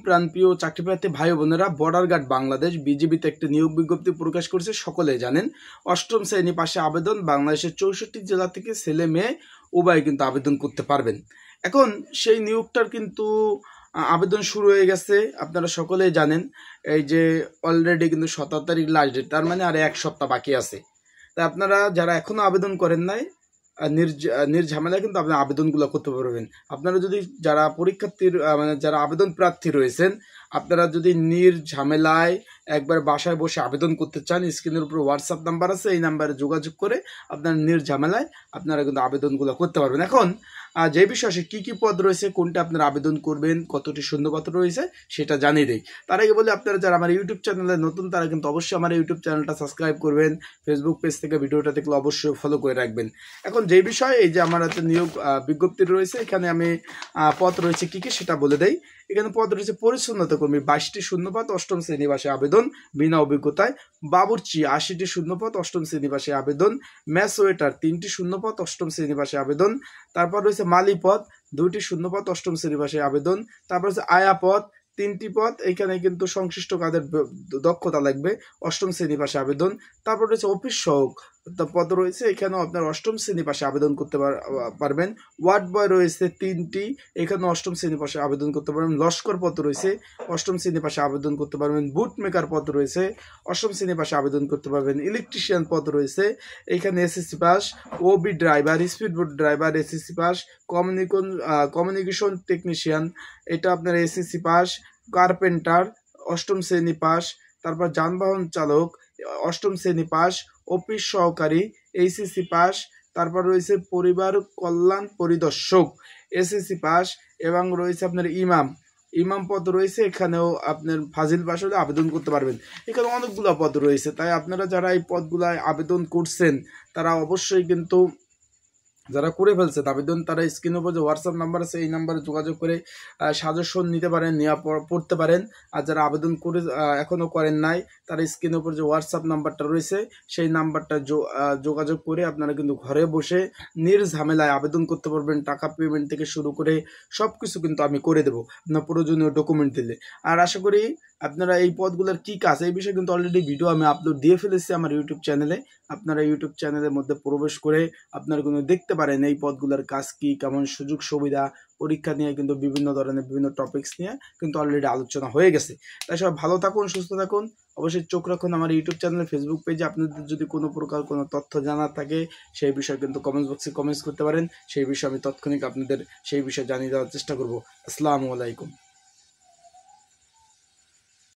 প্রাণপ্রিয় চাকরিপ্রার্থী ভাই বোনেরা, বর্ডার গার্ড বাংলাদেশ বিজিবিতে একটি নিয়োগ বিজ্ঞপ্তি প্রকাশ করেছে। সকলে জানেন, অষ্টম শ্রেণী পাশে আবেদন। বাংলাদেশের 64 জেলা থেকে ছেলে মেয়ে উভয় কিন্তু আবেদন করতে পারবেন। এখন সেই নিয়োগটার কিন্তু আবেদন শুরু হয়ে গেছে। আপনারা সকলেই জানেন, এই যে অলরেডি কিন্তু 17 তারিখ লাস্ট ডেট, তার মানে আর 1 সপ্তাহ বাকি আছে। তাই আপনারা যারা এখনো আবেদন করেন নাই, নির্ঝামেলায় কিন্তু আপনি আবেদনগুলো করতে পারবেন। আপনারা যদি যারা পরীক্ষার্থীর মানে যারা আবেদন প্রার্থী রয়েছেন, আপনারা যদি নির্ঝামেলায় একবার বাসায় বসে আবেদন করতে চান, স্ক্রিনের উপর হোয়াটসঅ্যাপ নাম্বার আছে, এই নাম্বারে যোগাযোগ করে আপনারা নির্ঝামেলায় আপনারা কিন্তু আবেদনগুলো করতে পারবেন। এখন যে বিষয়ে কি কি পদ রয়েছে, কোনটা আপনারা আবেদন করবেন, কতটি শূন্যপদ রয়েছে সেটা জানিয়ে দেই। তার আগে বলি, আপনারা যারা আমার ইউটিউব চ্যানেলে নতুন তারা কিন্তু অবশ্যই আমার ইউটিউব চ্যানেলটা সাবস্ক্রাইব করবেন। ফেসবুক পেজ থেকে ভিডিওটা দেখলে অবশ্যই ফলো করে রাখবেন। এখন যে বিষয়, এই যে আমার হাতে নিয়োগ বিজ্ঞপ্তি রয়েছে, এখানে আমি পদ রয়েছে কি কি সেটা বলে দেই। এখানে পদ রয়েছে পরিচ্ছন্নতা কর্মী 22টি শূন্যপদ, অষ্টম শ্রেণী পাশে আবেদন বিনা অভিজ্ঞতায়। বাবুর্চি 80টি শূন্যপদ, অষ্টম শ্রেণী পাশে আবেদন। ম্যাচ ওয়েটার 3টি শূন্যপদ, অষ্টম শ্রেণী পাশে আবেদন। তারপর রয়েছে মালি পদ 2টি শূন্যপদ, অষ্টম শ্রেণী পাশে আবেদন। তারপর হচ্ছে আয়া পদ 3টি পদ, এখানে কিন্তু সংশ্লিষ্ট কাজের দক্ষতা লাগবে, অষ্টম শ্রেণী পাশে আবেদন। তারপর রয়েছে অফিস সহক পদ রয়েছে, এখানেও আপনার অষ্টম শ্রেণী পাশে আবেদন করতে পারবেন। ওয়ার্ড বয় রয়েছে 3টি, এখানেও অষ্টম শ্রেণী পাশে আবেদন করতে পারবেন। লস্কর পদ রয়েছে, অষ্টম শ্রেণী পাশে আবেদন করতে পারবেন। বুট মেকার পদ রয়েছে, অষ্টম শ্রেণী পাশে আবেদন করতে পারবেন। ইলেকট্রিশিয়ান পদ রয়েছে, এখানে SSC pass. OB driver, speed boat driver SSC pass. Communication technician, এটা আপনার এসএসসি পাস। কার্পেন্টার অষ্টম শ্রেণী পাস। তারপর যানবাহন চালক অষ্টম শ্রেণী পাস। অফিস সহকারী এইচএসসি পাস। তারপর রয়েছে পরিবার কল্যাণ পরিদর্শক এসএসসি পাস। এবং রয়েছে আপনার ইমাম পদ রয়েছে, এখানেও আপনার ফাজিল পাস হলে আবেদন করতে পারবেন। এখানে অনেকগুলো পদ রয়েছে, তাই আপনারা যারা এই পদগুলায় আবেদন করছেন তারা অবশ্যই কিন্তু যারা করে ফেলছেন আবেদন, তারা স্ক্রিনের উপর যে হোয়াটসঅ্যাপ নাম্বার আছে এই নাম্বারে যোগাযোগ করে সাজেশন নিতে পারেন, পড়তে পারেন। আর যারা আবেদন করে এখনও করেন নাই, তারা স্ক্রিনের উপর যে হোয়াটসঅ্যাপ নাম্বারটা রয়েছে সেই নাম্বারটা যোগাযোগ করে আপনারা কিন্তু ঘরে বসে নির্ঝামেলায় আবেদন করতে পারবেন। টাকা পেমেন্ট থেকে শুরু করে সব কিছু কিন্তু আমি করে দেবো আপনার প্রয়োজনীয় ডকুমেন্ট দিলে। আর আশা করি আপনারা এই পদগুলোর কী কাজ এই বিষয়ে কিন্তু অলরেডি ভিডিও আমি আপলোড দিয়ে ফেলেছি আমার ইউটিউব চ্যানেলে। আপনারা ইউটিউব চ্যানেলের মধ্যে প্রবেশ করে আপনারা কিন্তু দেখতে পারেন এই পদগুলোর কাজ কি, কেমন সুযোগ সুবিধা, পরীক্ষা নিয়ে কিন্তু বিভিন্ন ধরনের বিভিন্ন টপিকস নিয়ে কিন্তু অলরেডি আলোচনা হয়ে গেছে। তাই সবাই ভালো থাকুন, সুস্থ থাকুন, অবশ্যই চোখ রাখুন আমার ইউটিউব চ্যানেলে, ফেসবুক পেজে। আপনাদের যদি কোনো প্রকার কোনো তথ্য জানার থাকে সেই বিষয়ে কিন্তু কমেন্ট বক্সে কমেন্টস করতে পারেন, সেই বিষয়ে আমি তাৎক্ষণিক আপনাদের সেই বিষয়ে জানিয়ে দেওয়ার চেষ্টা করব। আসসালামু আলাইকুম।